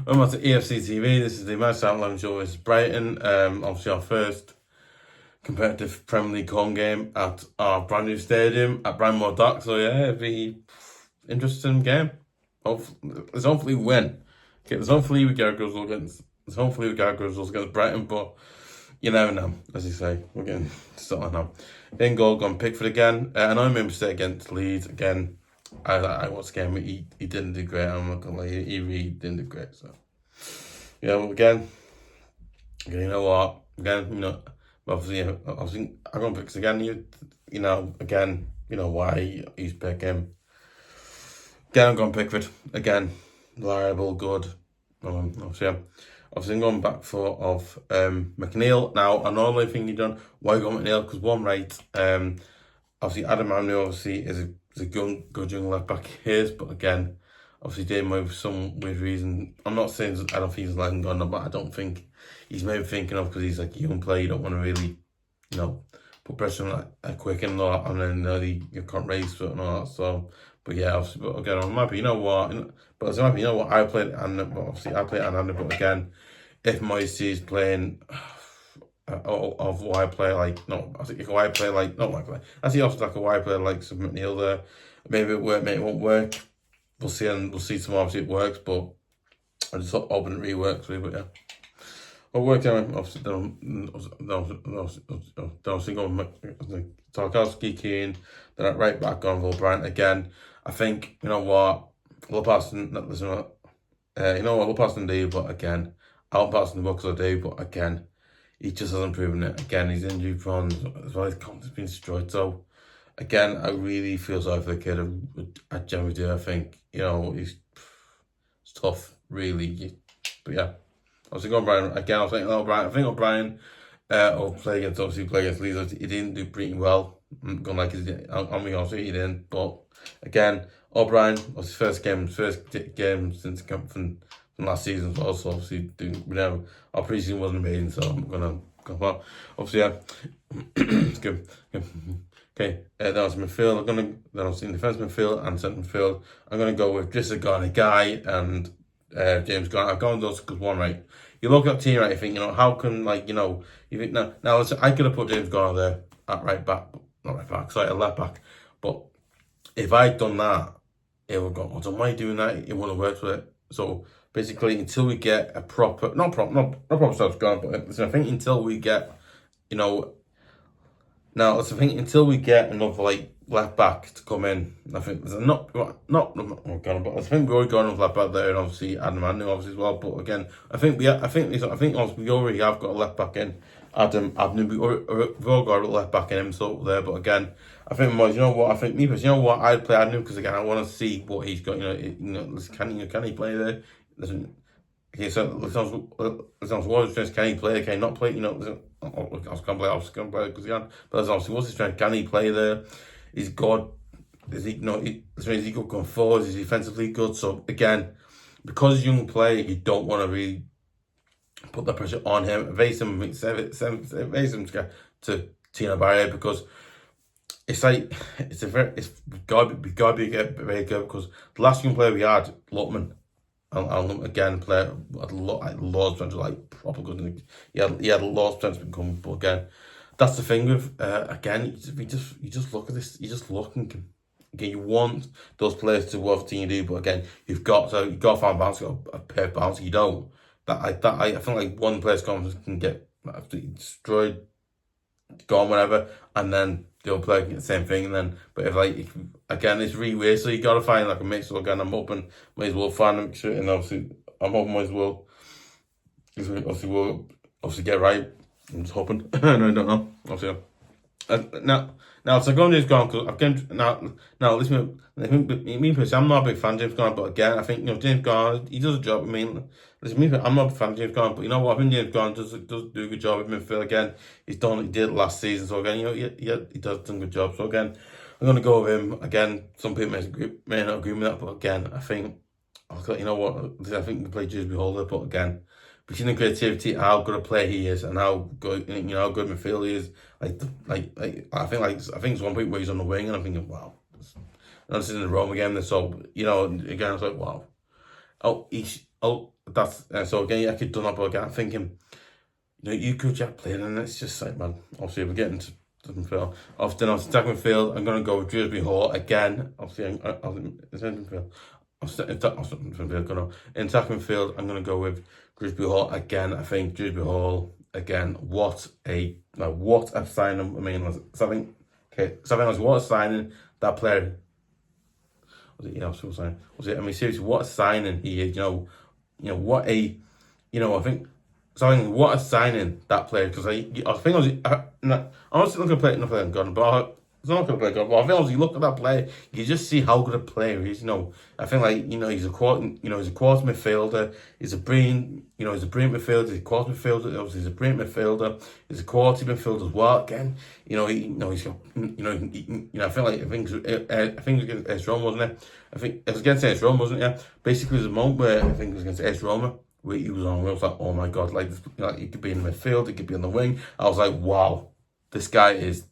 Welcome to EFC TV. This is the Manchester Outline Show versus Brighton. Obviously our first competitive Premier League home game at our brand new stadium at Brighton Dock. So yeah, it'll be interesting game. Hopefully we win. Okay, hopefully we get a good result against Brighton, but you never know, as you say. We're getting started now. In goal, gone Pickford again. I know he made a mistake against Leeds again. I watched the game. He didn't do great. I'm not gonna lie. He really didn't do great. So yeah, well, again, you know what? Again, obviously, I'm gonna pick again. Again, why he's pick him. Again, I'm going Pickford again. Reliable, good. Obviously, I'm going back for McNeil. Now, I normally think you done why go McNeil because one right. Obviously, Aznou obviously is a good young left back here, but again, obviously did move for some weird reason. I'm not saying I don't think he's letting go, but I don't think he's maybe thinking of because he's like a young player. You don't want to really, put pressure on that quick and all that, and then you can't raise foot and all that. So, but yeah, obviously, but again, I'm happy. I played and obviously I played and but again, if Moisey is playing. Of why I play like I think why I play like not why I play. I see also like a why I play like some McNeil there. Maybe it work, maybe it won't work. We'll see, and we'll see tomorrow if it works. But I just hoping it really works. But yeah, I'll work out. Obviously, don't go Tarkowski, Keane. Then right back on for Brian again. I think we'll pass. Listen, we'll pass Ndiaye, but again, I won't pass the books I do, but again. He just hasn't proven it. Again, he's injury prone as well. His confidence been destroyed. So, again, I really feel sorry for the kid. I generally do. I think it's tough, really. But yeah, I was going Brian again. I was thinking, Brian. I think Brian will play against Leeds. He didn't do pretty well. I'm going like obviously he didn't. But again, O'Brien was his first game since from last season, so also obviously our preseason wasn't amazing, so I'm gonna go well. Obviously, yeah, it's good. Okay, that was midfield. Then I was in defence midfield and centre midfield. I'm gonna go with Garner, Gueye, and James Garner. I've gone those because one right. You look at the team right. You think how can you think now I could have put James Garner there at right back, not right back, sorry, at left back, but if I'd done that, it would go. So why doing that? It wouldn't have worked with it. So. Basically, until we get a proper, not proper stuff's gone, but I think until we get, until we get another left back to come in, I think there's but I think we already got enough left back there, and obviously Aznou obviously as well. But again, I think we already have got a left back in Aznou. We've all got a left back in him so there. But again, I think I think I'd play Aznou because again I want to see what he's got. Can he play there? Listen, okay, so what's his strength? Can he play? Can he not play? I was going to play because he can. But obviously, what's his strength? Can he play there? He's good. Is he good going forward? Is he defensively good? So again, because he's a young player, you don't want to really put the pressure on him. Evade him to Tino Barrier because it's got to be very good because the last young player we had, Lutman. And again, play had a lot of potential, proper good. He had a lot of potential to become, but again, that's the thing with again. You just look at this. You just look and again, you want those players to work team do, but again, you've got to find balance. You've got a pair of balance. You don't. I think one player's confidence can get absolutely destroyed, gone, whatever, and then the other player can get the same thing, and then but if again it's really weird, so you gotta find a mix. So again, I'm hoping might as well find a mixture, and obviously I'm hoping might as well obviously get right. I'm just hoping. No, I don't know. Obviously, now it's going James Garner because I've again now listen. Me personally, I'm not a big fan of James Garner, but again, I think James Garner he does a job. I'm not a fan of James Garner, but you know what? I think James Garner does do a good job at midfield. Again, he did it last season, so again, he does do a good job. So again, I'm gonna go with him. Again, some people may not agree with that, but again, I think I think we can play Drewbury holder, but again. Between the creativity, how good a player he is, and how good how good midfield he is. I think it's one point where he's on the wing, and I'm thinking, wow, this is in the Roma game. So again, it's like wow. that's so again, I could done that, but again, I'm thinking, you could just play it, and it's just like, man, obviously we're getting to midfield. Often on second midfield, I'm gonna go with Drewbury Hall again. Obviously, in second midfield. In second midfield, I'm gonna go with Drewbury Hall again. I think Drewbury Hall again. What a signing! I mean, something. Okay, something else. What a signing that player. Was it? Yeah, I was saying. Was it? I mean, seriously, what a signing he is. What a. I think. Something. What a signing that player. Because I think I'm not looking to play nothing Garner, but it's not going to play Garner. But I think as you look at that player, you just see how good a player he is. I think he's a quarter. He's a quarter midfielder. He's a brilliant. He's a brilliant midfielder. He's a quarter midfielder. Obviously, he's a brilliant midfielder. He's a quality midfielder as well. Again, he's got. I think it was against Roma, wasn't it? I think it was against AS Roma, wasn't it? Yeah. Basically, it was a moment where I think it was against AS Roma. Where he was on, I was like, oh my god, he could be in the midfield, he could be on the wing. I was like, wow, this guy is,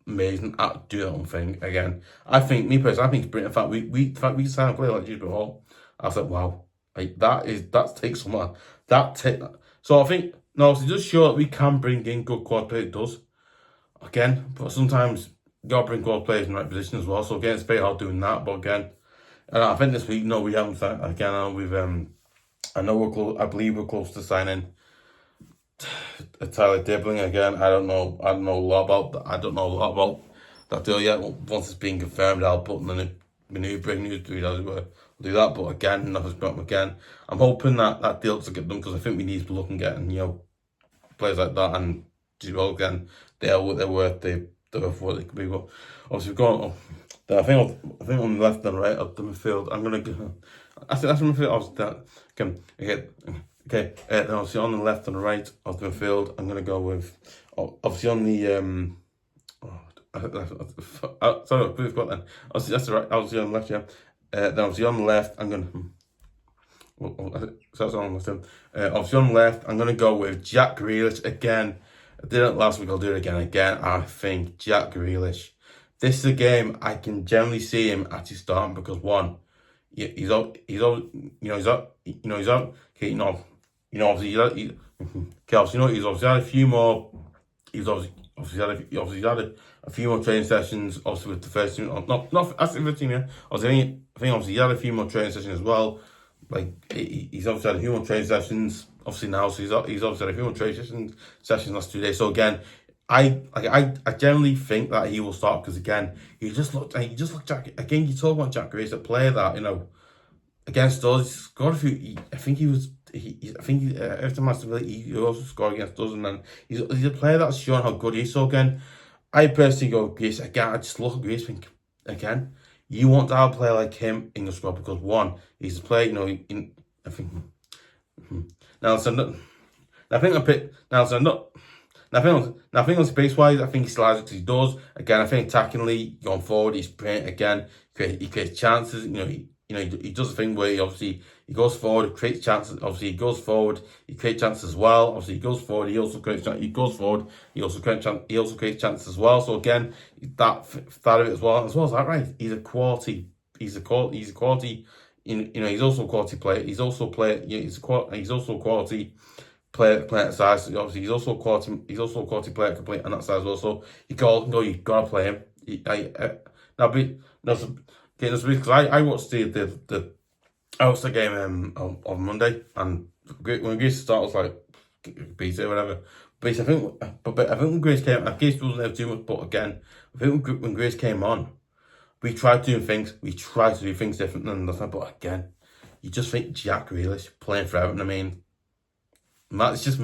amazing at doing that one thing again. I think, me personally, I think it's brilliant. In fact, we signed a player like Drewbury Hall. I was like, wow, that takes some. So I think, no, it's just sure that we can bring in good quad players. It does again, but sometimes you gotta bring quad players in the right position as well. So again, it's very hard doing that. But again, I think this week, no, we haven't. Again, I know we're close. I believe we're close to signing Tyler Dibbling again. I don't know a lot about that. I don't know a lot about that deal yet. Once it's been confirmed, I'll put in the new breaking news to do that. But again, nothing's brought again. I'm hoping that deal to get done because I think we need to look and getting players like that and again they're worth what they could be. But obviously we've got. I think on the left and right of the midfield, I'm gonna go. That's the midfield. Okay. Then obviously on the left and the right of the midfield, I'm gonna go with obviously on the sorry, please got then. Obviously that's the right. Obviously on the left, yeah. Then obviously on the left, I'm gonna. So that's on the left. Obviously on the left, I'm gonna go with Jack Grealish again. I did it last week. I'll do it again. I think Jack Grealish. This is a game I can generally see him actually starting because one, he's out. Okay, he's obviously had a few more. He's obviously had a few more training sessions. Obviously with the first team, not that's the team. Yeah, I think obviously he had a few more training sessions as well. Like he's obviously had a few more training sessions. Obviously now, so he's obviously had a few more training sessions last 2 days. So again. I generally think that he will start because again he just looked Jack again. You talk about Jack Grealish, a player that against us scored a few. I think every time he also scored against us, and then he's a player that's shown how good he is. So again, I personally go Grealish again. I just look at Grealish, think again, you want to have a player like him in the squad because one, he's a player. I think Nelson. I think I picked Nelson. Nothing else base wise. I think he slides because he does. Again, I think attackingly going forward, he's brilliant. Again, he creates chances. He does a thing where he goes forward, he creates chances. Obviously, he goes forward, he creates chances as well. Obviously, he goes forward, he also creates chances. He goes forward, he also creates chances as well. So again, that of it as well as that, right? He's a quality. He's a quality. He's also a quality player. He's also a quality. Player at size. Obviously, he's also a quality player complete on that side as well. So you gotta play him. Because I watched the game on Monday, and when Grace started, I was like beat it or whatever. But I think when Grace came, Grace wasn't there too much. But again, I think when Grace came on, we tried to do things different than that. But again, you just think Jack Grealish playing for Everton. I mean. It's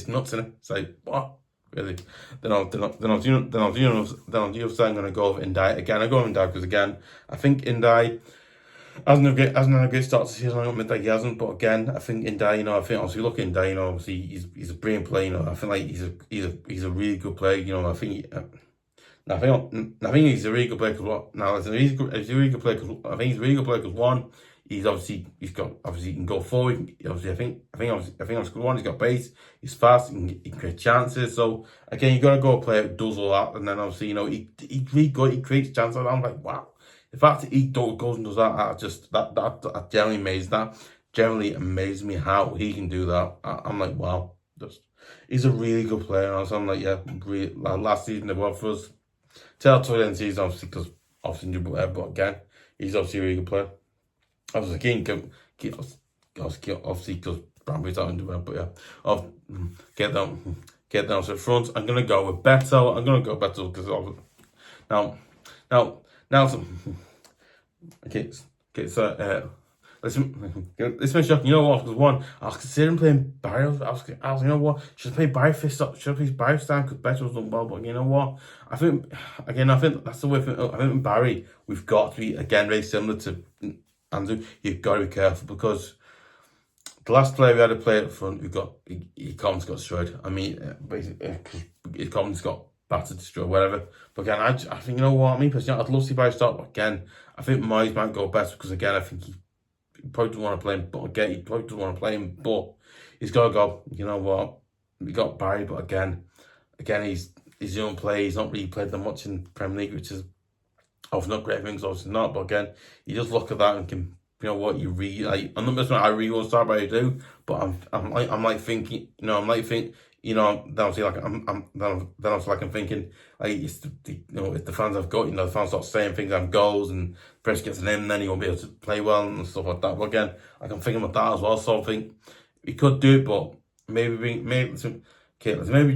nuts, isn't it? It's like, what? Really? Then I'll do I'm gonna go with Ndiaye. Again, I go with Ndiaye because again, I think Ndiaye hasn't had a great start to the season. I don't admit that he hasn't, but again, I think Ndiaye, I think obviously look at Ndiaye, obviously he's a brilliant player, I feel like he's a really good player, I think I think he's a really good player because what? Now he's a really good player because I think he's a really good player because one, he can go forward. Obviously, I think that's good one. He's got pace. He's fast. He can create chances. So again, you gotta go a player who does all that, and then obviously he's really good. He creates chances. I'm like, wow. The fact that he goes and does that, that generally amazes that. generally amazes me how he can do that. I'm like, wow, he's a really good player. And I'm like, yeah, really, like last season they were for us. Till the end of the season, obviously, because obviously injured, whatever. But again, he's obviously a really good player. Obviously, Keane obviously because Bramby's out injured, but yeah, I'll get down to the front. I'm gonna go with Beto. I'm gonna go Beto because now. Okay, so let's make sure. You know what? Because one, I was considering playing Barry. I was, you know what? Should I play Barry first up? Should I play Barry stand because Beto was done well? But you know what? I think that's the way. I think with Barry, we've got to be again very similar to Andrew. You've got to be careful because the last player we had to play up front, Coleman's got destroyed. I mean, basically, Coleman's got battered, destroyed, whatever. But again, I think, you know what, me personally, I'd love to see Barry start. But again, I think Moyes might go best because again, I think he probably doesn't want to play him. But again, he probably doesn't want to play him. But he's got to go. You know what? We got Barry, but again, he's young player. He's not really played that much in Premier League, which is obviously not great things. Obviously not. But again, you just look at that and can. You know what, you really like. I'm not missing. I really want to start by do, but I'm like thinking. You know, I'm like think. You know, then obviously like I'm thinking like it's if the fans have got the fans start saying things, have goals and press gets an in, then he won't be able to play well and stuff like that. But again, I can think about that as well. So I think we could do it, but maybe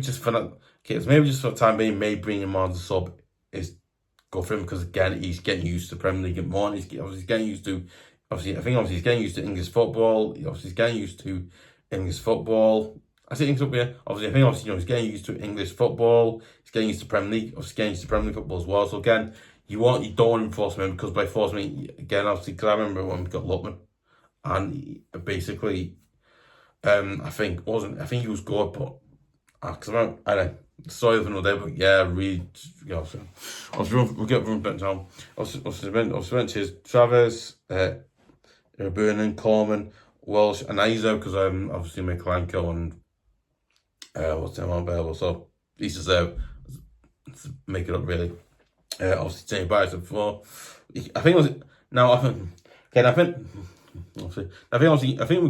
just for the time being, maybe bring him on as a sub is go for him because again he's getting used to Premier League more. He's getting used to. Obviously he's getting used to English football. He's getting used to English football. I think he's getting used to English football. He's getting used to Premier League. Obviously, getting used to Premier League football as well. So again, you don't want to force him in because by forcing him again, obviously, because I remember when we got Lutman, and basically, I think he was good, but because I don't know. Sorry for another day, but yeah, really, we'll get run back down. Obviously, benches Traves, Iroegbunam, Coleman, Welch, and Aznou because obviously McNeil and what's the name available, so he's deserve to make it up really. Obviously, Jamie Barrett before. I think with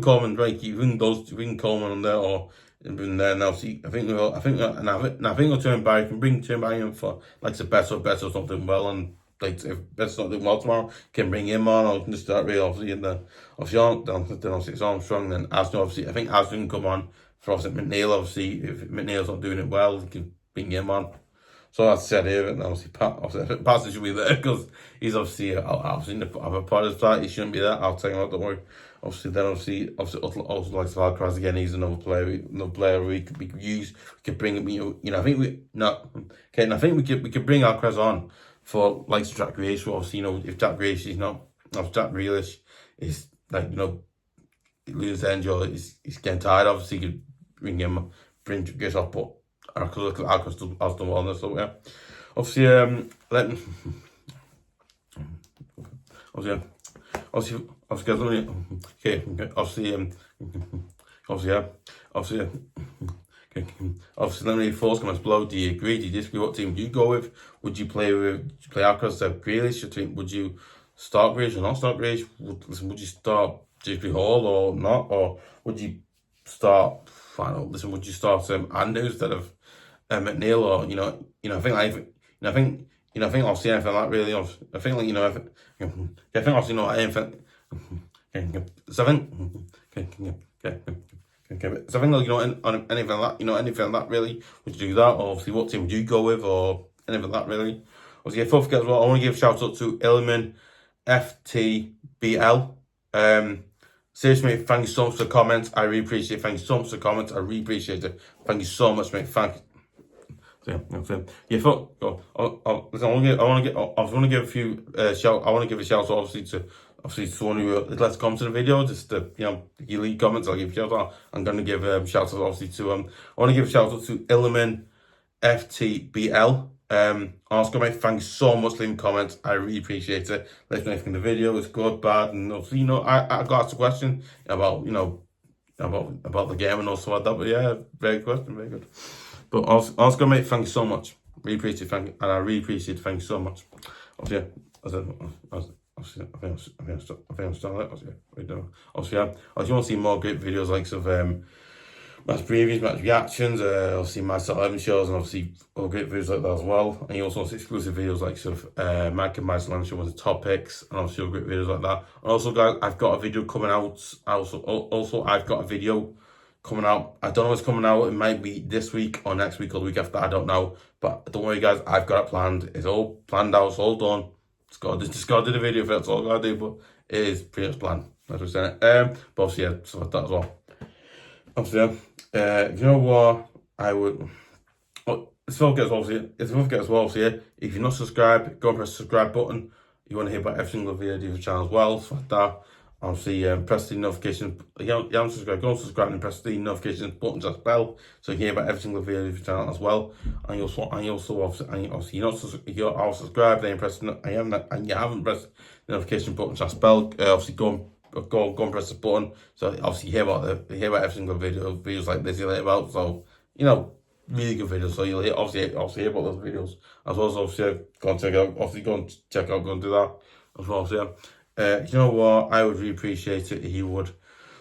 Coleman, right? Even Coleman on there or in there now. See, I think we'll turn Barry can bring turn Barry in for like the Beto's not doing well and. Like if Beto's not doing well tomorrow, can bring him on or can just start really obviously and then obviously it's Armstrong, then Aznou obviously I think Aznou can come on for obviously McNeil, obviously if McNeil's not doing it well, he can bring him on. So that's said here, and obviously I think Patterson should be there because he's obviously in the other part of that, he shouldn't be there, I'll tell you what, don't worry. Obviously also like Alecarez again, he's another player we could use, we could bring him, I think we could bring Alecarez on for like Jack Grealish, obviously, if Jack Grealish is not, if Jack Grealish is like, lose the or he's getting tired, obviously, you could bring Grealish off, but Alecarez has done well on this, so yeah. Obviously, let me force comments below. Do you agree? Do you disagree? What team do you go with? Would you play Alecarez instead of Grealish? Would you start Grealish or not start Grealish? Would you start Drewbury Hall or not? Or would you start? Would you start Andrew instead of McNeil? Or I think I'll see anything like that really. I think obviously not anything. So I think on anything like that, anything like that really, would you do that? Or obviously what team would you go with or anything like that really? Obviously, don't forget as well, I want to give a shout out to Ilman FTBL. Seriously, mate, thank you so much for the comments. I really appreciate it. Thank you so much for the comments. I really appreciate it. Thank you so much, mate. Thank you. I want to give a few shout. I want to give a shout out obviously to someone who let's come to the video. Just you leave comments. I'll give a shout out. I'm going to give shout out obviously to I want to give a shout out to Ilman FTBL. Oscar, mate, thank you so much for leaving comments. I really appreciate it. Let me know if the video is good, bad, and obviously I got asked a question about about the game and also like that. But yeah, very good question, very good. But Oscar, mate, thank you so much. Really appreciate it, and I really appreciate it. Thank you so much. Obviously, Obviously, I think I'm still on it. Obviously, yeah. If you want to see more great videos like of match previews, match reactions, obviously my sort of shows, and obviously all great videos like that as well. And you also want exclusive videos like of Mike and my slam show with the topics, and obviously all great videos like that. And also, guys, I've got a video coming out. Also, I've got a video coming out. I don't know what's coming out. It might be this week or next week or the week after. I don't know. But don't worry, guys. I've got it planned. It's all planned out. It's all done. Just got to do the video for it. That's all I got to do. But it is pretty much planned. That's what I'm saying. But obviously, yeah, so that as well. Obviously, you know what? I would. If you if you're not subscribed, go and press the subscribe button. You want to hear about every single video I do for the channel as well. So like that. Obviously, press the notification. You haven't subscribed, go and subscribe and press the notification button as well, so you can hear about every single video of the channel as well. And you also obviously you're subscribed, then you press and you haven't pressed the notification button as well. Obviously, go and press the button. So obviously you hear about every single videos like this you'll hear about. So really good videos. So you'll obviously hear about those videos as well. So obviously go and check out. Obviously go and check out. Go and do that as well. So you know what? I would really appreciate it if you would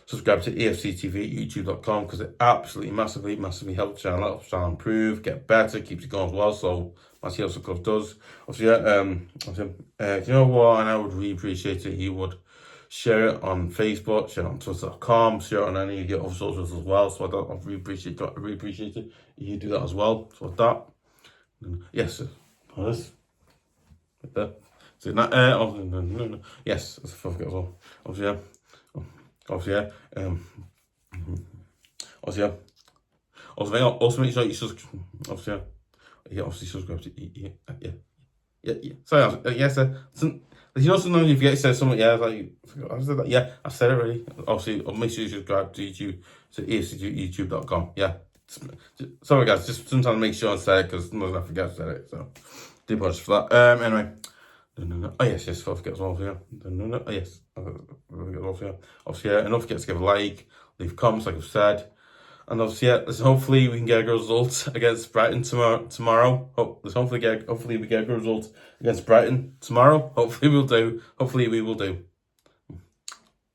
subscribe to EFC TV at youtube.com, because it absolutely massively helps the channel. Helps the channel improve, get better, keeps it going as well. So that's what the club does. Obviously, you know what? And I would really appreciate it if you would share it on Facebook, share it on Twitter.com, share it on any of your other socials as well. So I really appreciate it if you do that as well. So with that, yes, this. So that, no. Yes, that's a forget as well. Obviously, also make sure you subscribe. Obviously subscribe to yeah. Sorry, yes, sometimes you forget to say something. Yeah, I said that. Yeah, I said it already. Obviously, make sure you subscribe to YouTube, to youtube.com. Yeah. Sorry, guys. Just sometimes make sure I say it, because sometimes I forget to say it. So, do apologize for that. Anyway. No. Oh yes, I forget as well. Yeah. No. Oh yes. Obviously, and don't forget to give a like, leave comments, like I've said, and obviously, hopefully we can get a good result against Brighton tomorrow. Hopefully we get a good result against Brighton tomorrow. Hopefully we will do. Hopefully we will do.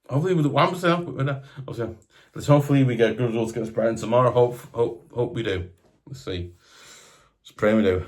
Hopefully we will do. What am I saying? Obviously, hopefully we get a good result against Brighton tomorrow. Hope we do. Let's see. Let's pray we do.